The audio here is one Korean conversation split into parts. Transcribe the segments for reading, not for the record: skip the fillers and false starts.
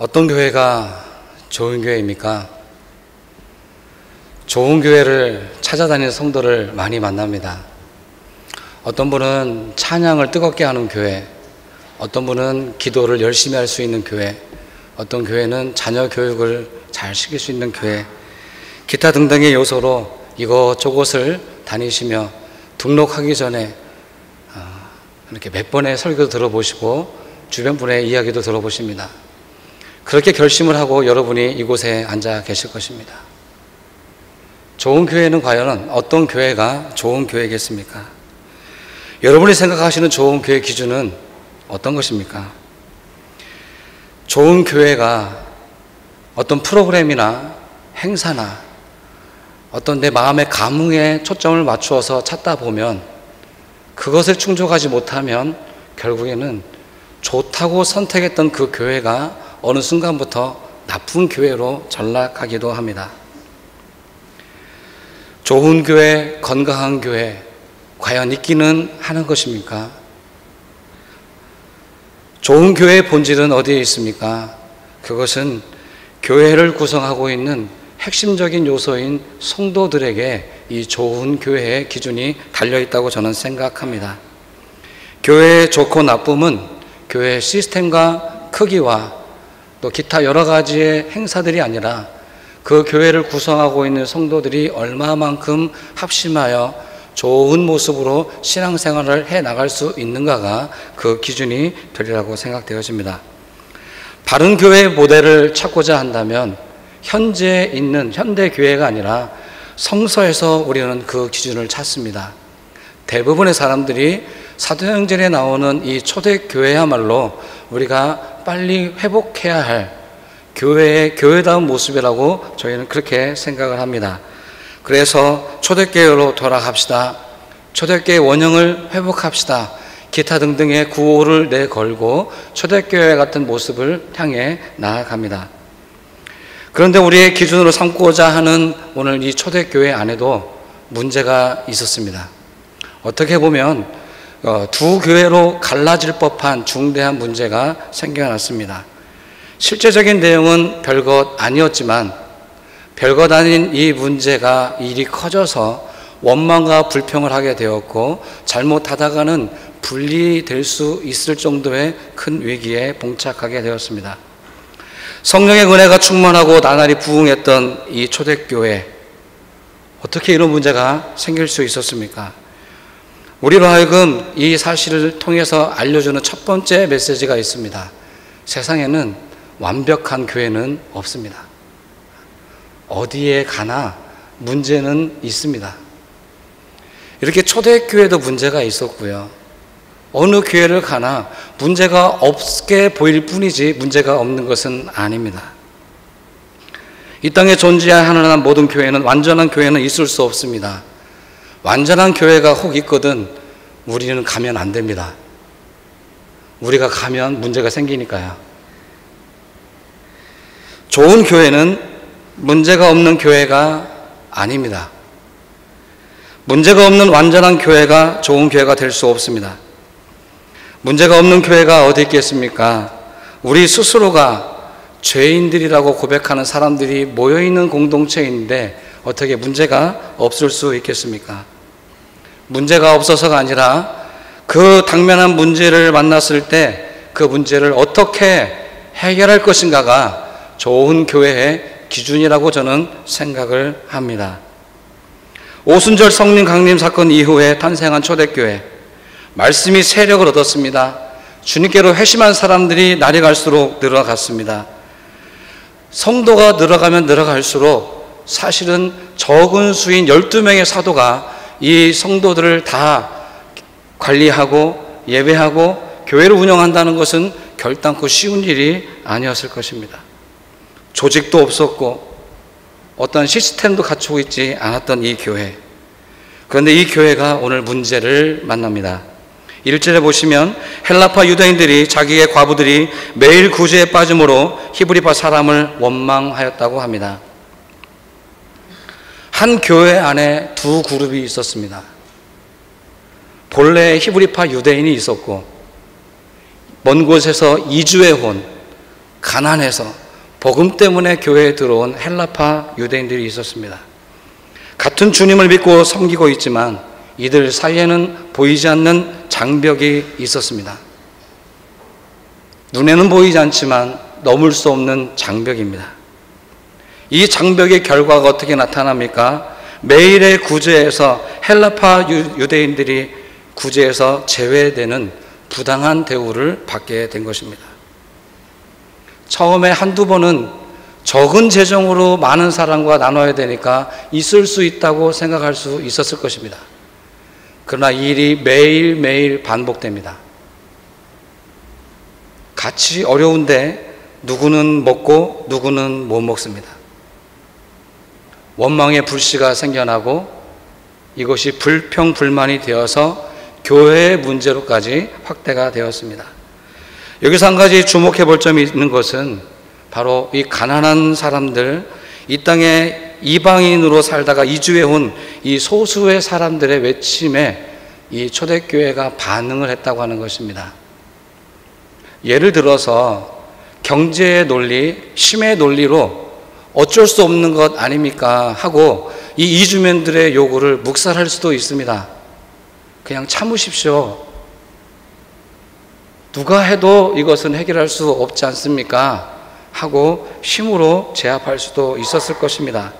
어떤 교회가 좋은 교회입니까? 좋은 교회를 찾아다니는 성도를 많이 만납니다. 어떤 분은 찬양을 뜨겁게 하는 교회, 어떤 분은 기도를 열심히 할 수 있는 교회, 어떤 교회는 자녀 교육을 잘 시킬 수 있는 교회, 기타 등등의 요소로 이곳저곳을 다니시며 등록하기 전에 이렇게 몇 번의 설교도 들어보시고 주변 분의 이야기도 들어보십니다. 그렇게 결심을 하고 여러분이 이곳에 앉아 계실 것입니다. 좋은 교회는 과연 어떤 교회가 좋은 교회겠습니까? 여러분이 생각하시는 좋은 교회 기준은 어떤 것입니까? 좋은 교회가 어떤 프로그램이나 행사나 어떤 내 마음의 감흥에 초점을 맞추어서 찾다 보면 그것을 충족하지 못하면 결국에는 좋다고 선택했던 그 교회가 어느 순간부터 나쁜 교회로 전락하기도 합니다. 좋은 교회, 건강한 교회, 과연 있기는 하는 것입니까? 좋은 교회의 본질은 어디에 있습니까? 그것은 교회를 구성하고 있는 핵심적인 요소인 성도들에게 이 좋은 교회의 기준이 달려있다고 저는 생각합니다. 교회의 좋고 나쁨은 교회의 시스템과 크기와 또 기타 여러 가지의 행사들이 아니라 그 교회를 구성하고 있는 성도들이 얼마만큼 합심하여 좋은 모습으로 신앙생활을 해나갈 수 있는가가 그 기준이 되리라고 생각되어집니다. 바른 교회의 모델을 찾고자 한다면 현재 있는 현대 교회가 아니라 성서에서 우리는 그 기준을 찾습니다. 대부분의 사람들이 사도행전에 나오는 이 초대교회야말로 우리가 빨리 회복해야 할 교회의 교회다운 모습이라고 저희는 그렇게 생각을 합니다. 그래서 초대교회로 돌아갑시다. 초대교회 원형을 회복합시다. 기타 등등의 구호를 내걸고 초대교회 같은 모습을 향해 나아갑니다. 그런데 우리의 기준으로 삼고자 하는 오늘 이 초대교회 안에도 문제가 있었습니다. 어떻게 보면 두 교회로 갈라질 법한 중대한 문제가 생겨났습니다. 실제적인 내용은 별것 아니었지만 별것 아닌 이 문제가 일이 커져서 원망과 불평을 하게 되었고 잘못하다가는 분리될 수 있을 정도의 큰 위기에 봉착하게 되었습니다. 성령의 은혜가 충만하고 나날이 부흥했던 이 초대교회, 어떻게 이런 문제가 생길 수 있었습니까? 우리로 하여금 이 사실을 통해서 알려주는 첫 번째 메시지가 있습니다. 세상에는 완벽한 교회는 없습니다. 어디에 가나 문제는 있습니다. 이렇게 초대교회도 문제가 있었고요. 어느 교회를 가나 문제가 없게 보일 뿐이지 문제가 없는 것은 아닙니다. 이 땅에 존재하는 모든 교회는 완전한 교회는 있을 수 없습니다. 완전한 교회가 혹 있거든 우리는 가면 안 됩니다. 우리가 가면 문제가 생기니까요. 좋은 교회는 문제가 없는 교회가 아닙니다. 문제가 없는 완전한 교회가 좋은 교회가 될 수 없습니다. 문제가 없는 교회가 어디 있겠습니까? 우리 스스로가 죄인들이라고 고백하는 사람들이 모여있는 공동체인데 어떻게 문제가 없을 수 있겠습니까? 문제가 없어서가 아니라 그 당면한 문제를 만났을 때 그 문제를 어떻게 해결할 것인가가 좋은 교회의 기준이라고 저는 생각을 합니다. 오순절 성령 강림 사건 이후에 탄생한 초대교회, 말씀이 세력을 얻었습니다. 주님께로 회심한 사람들이 날이 갈수록 늘어갔습니다. 성도가 늘어가면 늘어갈수록 사실은 적은 수인 12명의 사도가 이 성도들을 다 관리하고 예배하고 교회를 운영한다는 것은 결단코 쉬운 일이 아니었을 것입니다. 조직도 없었고 어떤 시스템도 갖추고 있지 않았던 이 교회. 그런데 이 교회가 오늘 문제를 만납니다. 1절에 보시면 헬라파 유대인들이 자기의 과부들이 매일 구제에 빠짐으로 히브리파 사람을 원망하였다고 합니다. 한 교회 안에 두 그룹이 있었습니다. 본래 히브리파 유대인이 있었고 먼 곳에서 이주해 온 가난해서 복음 때문에 교회에 들어온 헬라파 유대인들이 있었습니다. 같은 주님을 믿고 섬기고 있지만 이들 사이에는 보이지 않는 장벽이 있었습니다. 눈에는 보이지 않지만 넘을 수 없는 장벽입니다. 이 장벽의 결과가 어떻게 나타납니까? 매일의 구제에서 헬라파 유대인들이 구제에서 제외되는 부당한 대우를 받게 된 것입니다. 처음에 한두 번은 적은 재정으로 많은 사람과 나눠야 되니까 있을 수 있다고 생각할 수 있었을 것입니다. 그러나 이 일이 매일매일 반복됩니다. 같이 어려운데 누구는 먹고 누구는 못 먹습니다. 원망의 불씨가 생겨나고 이것이 불평불만이 되어서 교회의 문제로까지 확대가 되었습니다. 여기서 한 가지 주목해 볼 점이 있는 것은 바로 이 가난한 사람들, 이 땅에 이방인으로 살다가 이주해 온 이 소수의 사람들의 외침에 이 초대교회가 반응을 했다고 하는 것입니다. 예를 들어서 경제의 논리, 힘의 논리로 어쩔 수 없는 것 아닙니까 하고 이 이주민들의 요구를 묵살할 수도 있습니다. 그냥 참으십시오. 누가 해도 이것은 해결할 수 없지 않습니까? 하고 힘으로 제압할 수도 있었을 것입니다.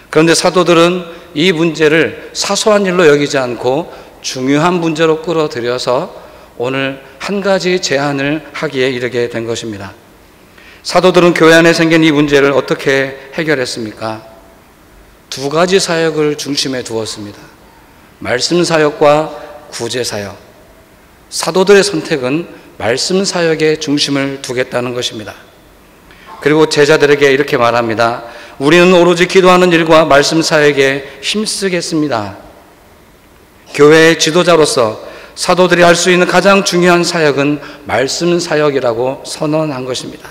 그런데 사도들은 이 문제를 사소한 일로 여기지 않고 중요한 문제로 끌어들여서 오늘 한 가지 제안을 하기에 이르게 된 것입니다. 사도들은 교회 안에 생긴 이 문제를 어떻게 해결했습니까? 두 가지 사역을 중심에 두었습니다. 말씀 사역과 구제 사역. 사도들의 선택은 말씀 사역에 중심을 두겠다는 것입니다. 그리고 제자들에게 이렇게 말합니다. 우리는 오로지 기도하는 일과 말씀 사역에 힘쓰겠습니다. 교회의 지도자로서 사도들이 할 수 있는 가장 중요한 사역은 말씀 사역이라고 선언한 것입니다.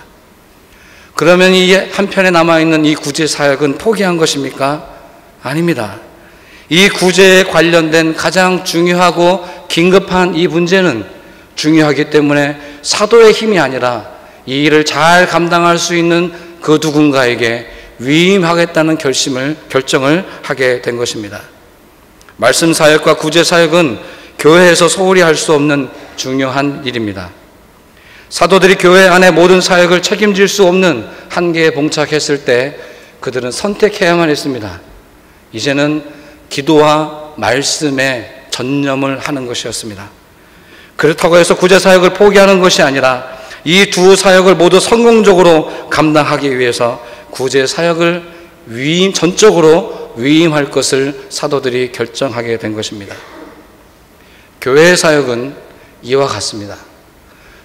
그러면 이 한편에 남아있는 이 구제 사역은 포기한 것입니까? 아닙니다. 이 구제에 관련된 가장 중요하고 긴급한 이 문제는 중요하기 때문에 사도의 힘이 아니라 이 일을 잘 감당할 수 있는 그 누군가에게 위임하겠다는 결정을 하게 된 것입니다. 말씀 사역과 구제 사역은 교회에서 소홀히 할 수 없는 중요한 일입니다. 사도들이 교회 안에 모든 사역을 책임질 수 없는 한계에 봉착했을 때 그들은 선택해야만 했습니다. 이제는 기도와 말씀에 전념을 하는 것이었습니다. 그렇다고 해서 구제 사역을 포기하는 것이 아니라 이 두 사역을 모두 성공적으로 감당하기 위해서 구제 사역을 전적으로 위임할 것을 사도들이 결정하게 된 것입니다. 교회의 사역은 이와 같습니다.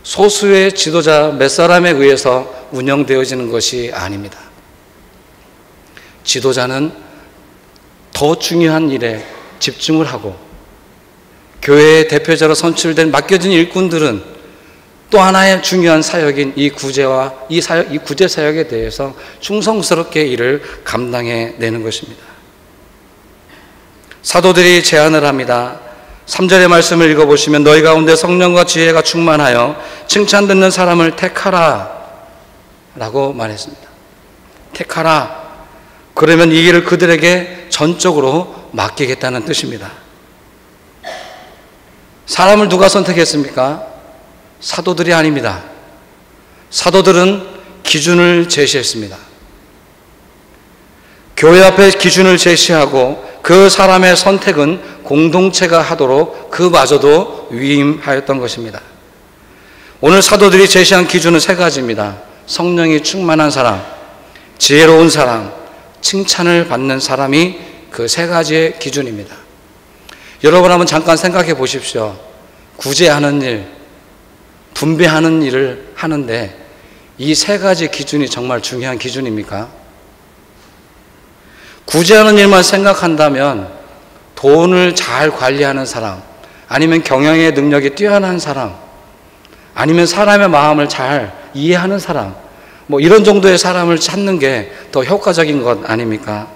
소수의 지도자 몇 사람에 의해서 운영되어지는 것이 아닙니다. 지도자는 더 중요한 일에 집중을 하고 교회의 대표자로 선출된 맡겨진 일꾼들은 또 하나의 중요한 사역인 이 구제와 이 구제 사역에 대해서 충성스럽게 일을 감당해 내는 것입니다. 사도들이 제안을 합니다. 3절의 말씀을 읽어보시면 너희 가운데 성령과 지혜가 충만하여 칭찬 듣는 사람을 택하라 라고 말했습니다. 택하라. 그러면 이 일을 그들에게 전적으로 맡기겠다는 뜻입니다. 사람을 누가 선택했습니까? 사도들이 아닙니다. 사도들은 기준을 제시했습니다. 교회 앞에 기준을 제시하고 그 사람의 선택은 공동체가 하도록 그마저도 위임하였던 것입니다. 오늘 사도들이 제시한 기준은 세 가지입니다. 성령이 충만한 사람, 지혜로운 사람, 칭찬을 받는 사람이 그 세 가지의 기준입니다. 여러분 한번 잠깐 생각해 보십시오. 구제하는 일, 분배하는 일을 하는데 이 세 가지 기준이 정말 중요한 기준입니까? 구제하는 일만 생각한다면 돈을 잘 관리하는 사람, 아니면 경영의 능력이 뛰어난 사람, 아니면 사람의 마음을 잘 이해하는 사람, 이런 정도의 사람을 찾는 게 더 효과적인 것 아닙니까?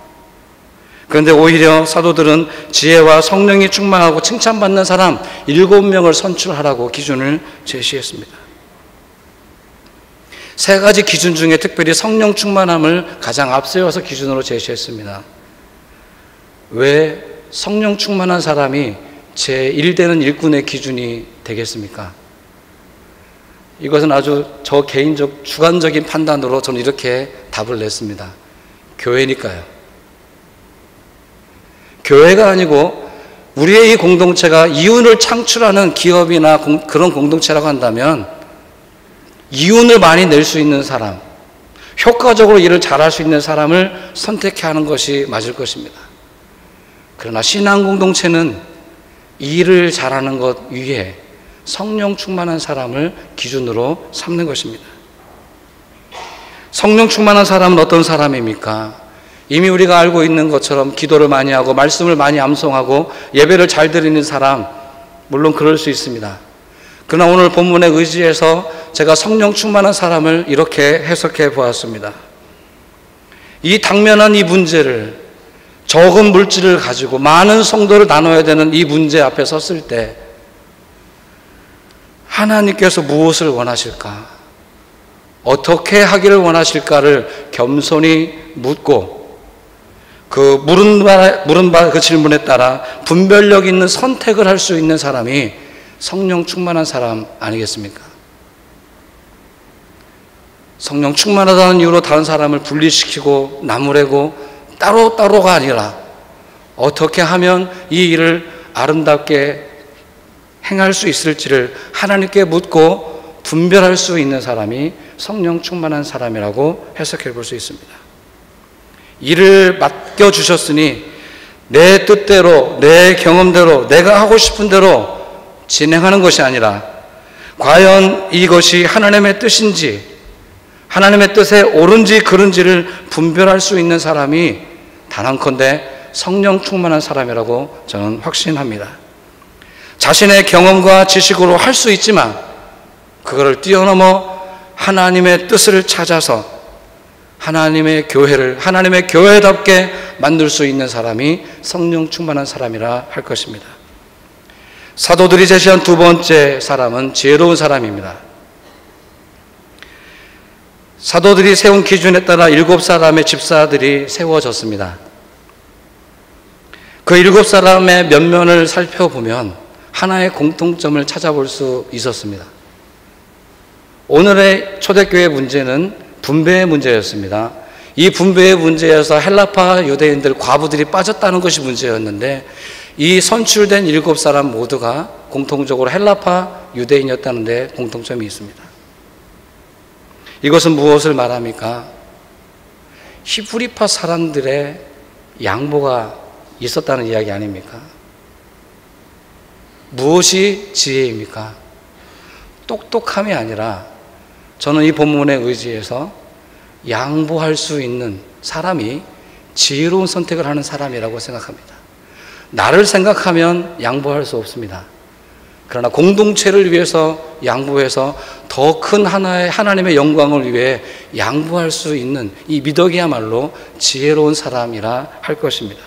그런데 오히려 사도들은 지혜와 성령이 충만하고 칭찬받는 사람 7명을 선출하라고 기준을 제시했습니다. 세 가지 기준 중에 특별히 성령 충만함을 가장 앞세워서 기준으로 제시했습니다. 왜 성령 충만한 사람이 제1되는 일꾼의 기준이 되겠습니까? 이것은 아주 저 개인적 주관적인 판단으로 저는 이렇게 답을 냈습니다. 교회니까요. 교회가 아니고 우리의 이 공동체가 이윤을 창출하는 기업이나 그런 공동체라고 한다면 이윤을 많이 낼 수 있는 사람, 효과적으로 일을 잘할 수 있는 사람을 선택해야 하는 것이 맞을 것입니다. 그러나 신앙 공동체는 일을 잘하는 것 위에 성령 충만한 사람을 기준으로 삼는 것입니다. 성령 충만한 사람은 어떤 사람입니까? 이미 우리가 알고 있는 것처럼 기도를 많이 하고 말씀을 많이 암송하고 예배를 잘 드리는 사람, 물론 그럴 수 있습니다. 그러나 오늘 본문에 의지해서 제가 성령 충만한 사람을 이렇게 해석해 보았습니다. 이 당면한 이 문제를, 적은 물질을 가지고 많은 성도를 나눠야 되는 이 문제 앞에 섰을 때 하나님께서 무엇을 원하실까? 어떻게 하기를 원하실까를 겸손히 묻고 그 물은 바 그 질문에 따라 분별력 있는 선택을 할 수 있는 사람이 성령 충만한 사람 아니겠습니까? 성령 충만하다는 이유로 다른 사람을 분리시키고 나무래고 따로따로가 아니라 어떻게 하면 이 일을 아름답게 행할 수 있을지를 하나님께 묻고 분별할 수 있는 사람이 성령 충만한 사람이라고 해석해 볼 수 있습니다. 일을 맡겨주셨으니 내 뜻대로, 내 경험대로, 내가 하고 싶은 대로 진행하는 것이 아니라 과연 이것이 하나님의 뜻인지, 하나님의 뜻에 옳은지 그른지를 분별할 수 있는 사람이 단언컨대 성령 충만한 사람이라고 저는 확신합니다. 자신의 경험과 지식으로 할 수 있지만 그거를 뛰어넘어 하나님의 뜻을 찾아서 하나님의 교회를 하나님의 교회답게 만들 수 있는 사람이 성령 충만한 사람이라 할 것입니다. 사도들이 제시한 두 번째 사람은 지혜로운 사람입니다. 사도들이 세운 기준에 따라 7사람의 집사들이 세워졌습니다. 그 7사람의 면면을 살펴보면 하나의 공통점을 찾아볼 수 있었습니다. 오늘의 초대교회 문제는 분배의 문제였습니다. 이 분배의 문제에서 헬라파 유대인들 과부들이 빠졌다는 것이 문제였는데 이 선출된 7사람 모두가 공통적으로 헬라파 유대인이었다는 데 공통점이 있습니다. 이것은 무엇을 말합니까? 히브리파 사람들의 양보가 있었다는 이야기 아닙니까? 무엇이 지혜입니까? 똑똑함이 아니라 저는 이 본문에 의지해서 양보할 수 있는 사람이 지혜로운 선택을 하는 사람이라고 생각합니다. 나를 생각하면 양보할 수 없습니다. 그러나 공동체를 위해서 양보해서 더 큰 하나님의 영광을 위해 양보할 수 있는 이 미덕이야말로 지혜로운 사람이라 할 것입니다.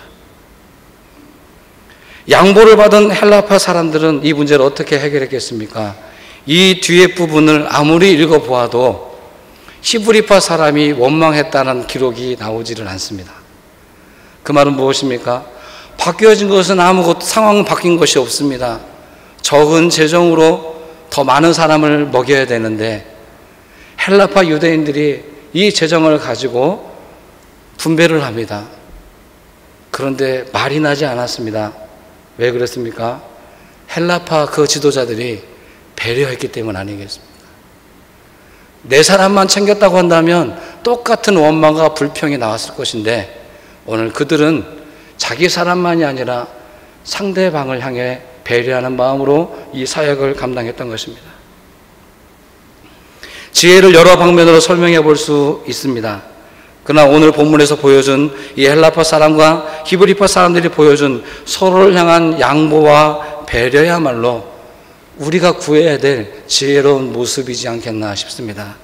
양보를 받은 헬라파 사람들은 이 문제를 어떻게 해결했겠습니까? 이 뒤에 부분을 아무리 읽어보아도 히브리파 사람이 원망했다는 기록이 나오지를 않습니다. 그 말은 무엇입니까? 바뀌어진 것은 아무것도 상황은 바뀐 것이 없습니다. 적은 재정으로 더 많은 사람을 먹여야 되는데 헬라파 유대인들이 이 재정을 가지고 분배를 합니다. 그런데 말이 나지 않았습니다. 왜 그랬습니까? 헬라파 그 지도자들이 배려했기 때문 아니겠습니까? 내 사람만 챙겼다고 한다면 똑같은 원망과 불평이 나왔을 것인데 오늘 그들은 자기 사람만이 아니라 상대방을 향해 배려하는 마음으로 이 사역을 감당했던 것입니다. 지혜를 여러 방면으로 설명해 볼 수 있습니다. 그러나 오늘 본문에서 보여준 이 헬라파 사람과 히브리파 사람들이 보여준 서로를 향한 양보와 배려야말로 우리가 구해야 될 지혜로운 모습이지 않겠나 싶습니다.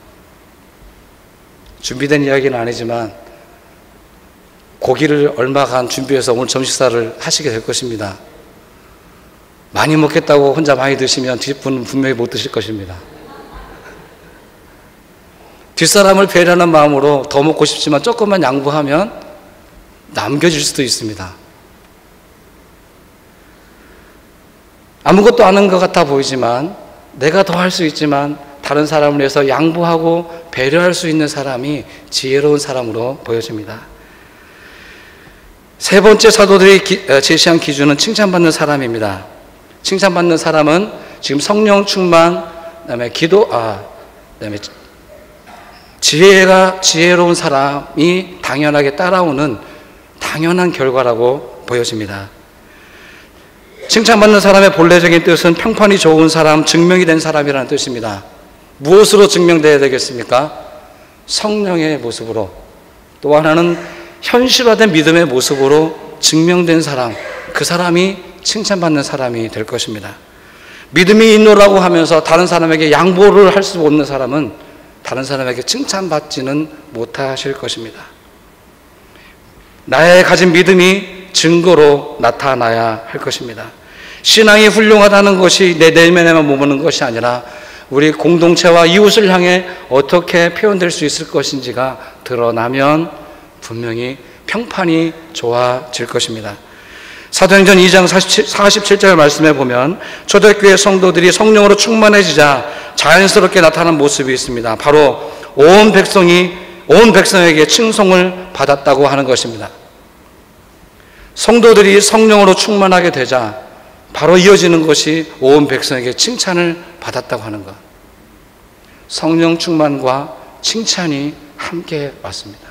준비된 이야기는 아니지만 고기를 얼마간 준비해서 오늘 점심식사를 하시게 될 것입니다. 많이 먹겠다고 혼자 많이 드시면 뒷분은 분명히 못 드실 것입니다. 뒷사람을 배려하는 마음으로 더 먹고 싶지만 조금만 양보하면 남겨질 수도 있습니다. 아무것도 아닌 것 같아 보이지만 내가 더 할 수 있지만 다른 사람을 위해서 양보하고 배려할 수 있는 사람이 지혜로운 사람으로 보여집니다. 세 번째 사도들이 제시한 기준은 칭찬받는 사람입니다. 칭찬받는 사람은 지금 성령 충만, 그다음에 그다음에 지혜로운 사람이 당연하게 따라오는 당연한 결과라고 보여집니다. 칭찬받는 사람의 본래적인 뜻은 평판이 좋은 사람, 증명이 된 사람이라는 뜻입니다. 무엇으로 증명되어야 되겠습니까? 성령의 모습으로, 또 하나는 현실화된 믿음의 모습으로 증명된 사람, 그 사람이 칭찬받는 사람이 될 것입니다. 믿음이 있노라고 하면서 다른 사람에게 양보를 할 수 없는 사람은 다른 사람에게 칭찬받지는 못하실 것입니다. 나의 가진 믿음이 증거로 나타나야 할 것입니다. 신앙이 훌륭하다는 것이 내 내면에만 머무는 것이 아니라 우리 공동체와 이웃을 향해 어떻게 표현될 수 있을 것인지가 드러나면 분명히 평판이 좋아질 것입니다. 사도행전 2장 47절 말씀에 보면 초대교회 성도들이 성령으로 충만해지자 자연스럽게 나타난 모습이 있습니다. 바로 온 백성에게 칭송을 받았다고 하는 것입니다. 성도들이 성령으로 충만하게 되자 바로 이어지는 것이 온 백성에게 칭찬을 받았다고 하는 것. 성령 충만과 칭찬이 함께 왔습니다.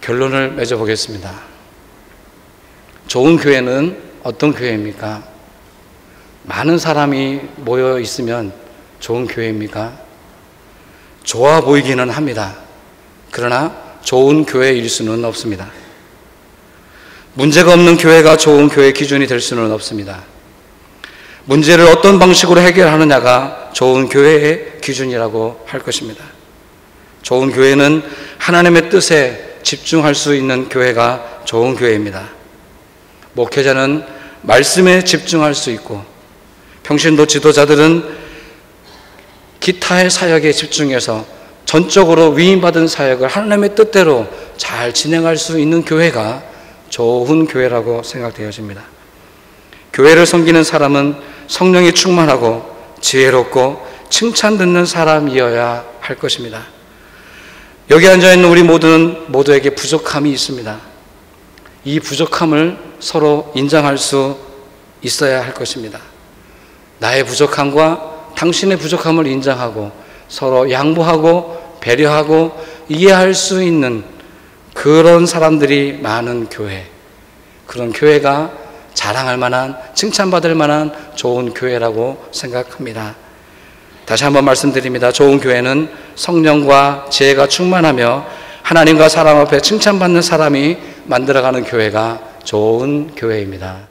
결론을 맺어보겠습니다. 좋은 교회는 어떤 교회입니까? 많은 사람이 모여 있으면 좋은 교회입니까? 좋아 보이기는 합니다. 그러나 좋은 교회일 수는 없습니다. 문제가 없는 교회가 좋은 교회 기준이 될 수는 없습니다. 문제를 어떤 방식으로 해결하느냐가 좋은 교회의 기준이라고 할 것입니다. 좋은 교회는 하나님의 뜻에 집중할 수 있는 교회가 좋은 교회입니다. 목회자는 말씀에 집중할 수 있고 평신도 지도자들은 기타의 사역에 집중해서 전적으로 위임받은 사역을 하나님의 뜻대로 잘 진행할 수 있는 교회가 좋은 교회라고 생각되어집니다. 교회를 섬기는 사람은 성령이 충만하고 지혜롭고 칭찬 듣는 사람이어야 할 것입니다. 여기 앉아있는 우리 모두에게 부족함이 있습니다. 이 부족함을 서로 인정할 수 있어야 할 것입니다. 나의 부족함과 당신의 부족함을 인정하고 서로 양보하고 배려하고 이해할 수 있는 그런 사람들이 많은 교회, 그런 교회가 자랑할 만한, 칭찬받을 만한 좋은 교회라고 생각합니다. 다시 한번 말씀드립니다. 좋은 교회는 성령과 지혜가 충만하며 하나님과 사람 앞에 칭찬받는 사람이 만들어가는 교회가 좋은 교회입니다.